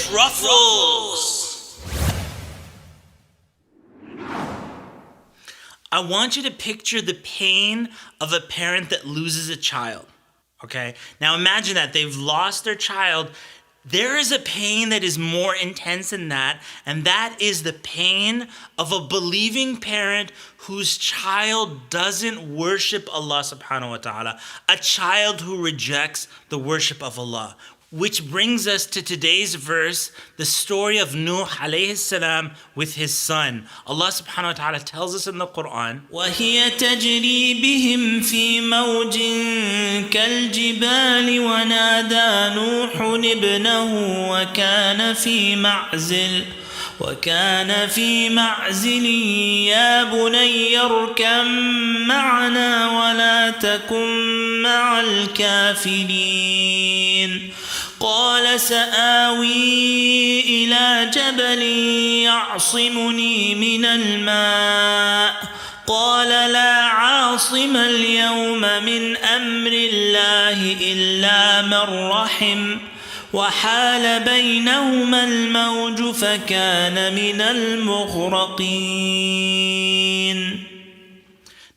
Truffles. I want you to picture the pain of a parent that loses a child. Okay? Now imagine that they've lost their child. There is a pain that is more intense than that, and that is the pain of a believing parent whose child doesn't worship Allah subhanahu wa ta'ala, a child who rejects the worship of Allah. Which brings us to today's verse, the story of Nuh alayhi salam with his son. Allah subhanahu wa ta'ala tells us in the Quran, وَهِيَ تَجْرِي بِهِمْ فِي مَوْجٍ كَالْجِبَالِ وَنَادَى نُوحٌ ابْنَهُ وكان في معزل يا بني اركب معنا ولا تكن مع الكافرين قال سآوي إلى جبل يعصمني من الماء قال لا عاصم اليوم من أمر الله إلا من رحم وحال بينهما الموج فكان من المغرقين.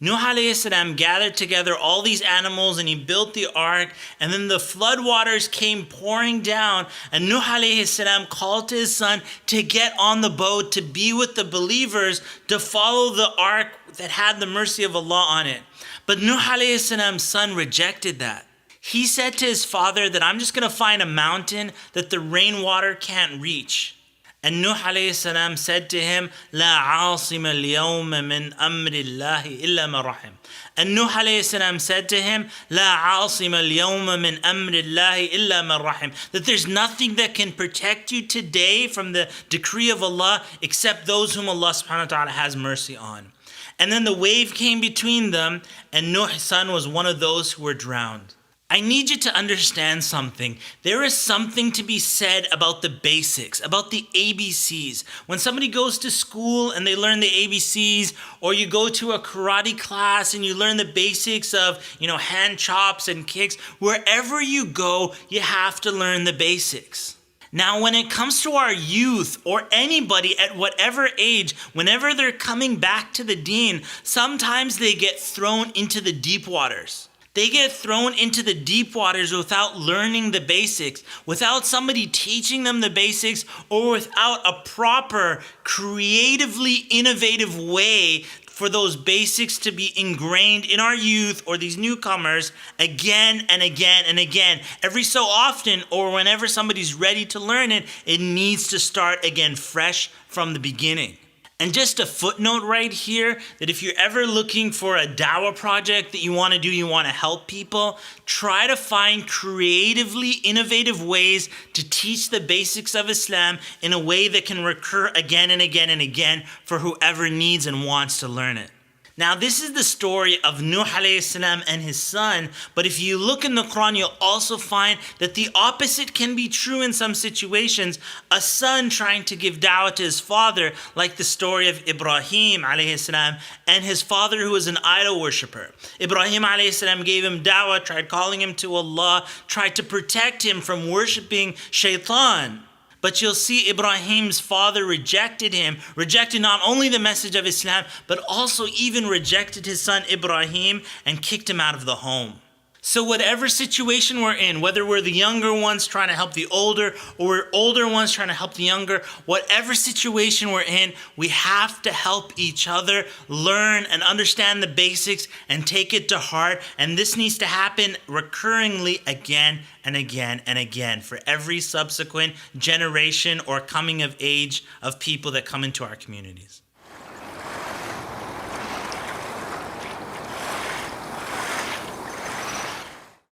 Nuh alayhi salam gathered together all these animals and he built the ark, and then the flood waters came pouring down, and Nuh alayhi salam called to his son to get on the boat, to be with the believers, to follow the ark that had the mercy of Allah on it. But Nuh alayhi salam's son rejected that. He said to his father that I'm just going to find a mountain that the rainwater can't reach. And Nuh alayhi salam said to him, لا عاصم اليوم من أمر الله إلا من رحم. And Nuh alayhi salam said to him, لا عاصم اليوم من أمر الله إلا من رحم. That there's nothing that can protect you today from the decree of Allah except those whom Allah subhanahu wa ta'ala has mercy on. And then the wave came between them, and Nuh's son was one of those who were drowned. I need you to understand something. There is something to be said about the basics, about the ABCs. When somebody goes to school and they learn the ABCs, or you go to a karate class and you learn the basics of, hand chops and kicks, wherever you go, you have to learn the basics. Now, when it comes to our youth or anybody at whatever age, whenever they're coming back to the deen, sometimes they get thrown into the deep waters. They get thrown into the deep waters without learning the basics, without somebody teaching them the basics, or without a proper, creatively innovative way for those basics to be ingrained in our youth or these newcomers again and again and again. Every so often, or whenever somebody's ready to learn it, it needs to start again fresh from the beginning. And just a footnote right here, that if you're ever looking for a dawah project that you want to do, you want to help people, try to find creatively innovative ways to teach the basics of Islam in a way that can recur again and again and again for whoever needs and wants to learn it. Now, this is the story of Nuh alayhi salam and his son, but if you look in the Quran, you'll also find that the opposite can be true in some situations. A son trying to give da'wah to his father, like the story of Ibrahim alayhi salam and his father who was an idol worshipper. Ibrahim alayhi salam gave him da'wah, tried calling him to Allah, tried to protect him from worshiping shaitan. But you'll see Ibrahim's father rejected him, rejected not only the message of Islam, but also even rejected his son Ibrahim and kicked him out of the home. So whatever situation we're in, whether we're the younger ones trying to help the older, or we're older ones trying to help the younger, whatever situation we're in, we have to help each other learn and understand the basics and take it to heart. And this needs to happen recurringly again and again and again for every subsequent generation or coming of age of people that come into our communities.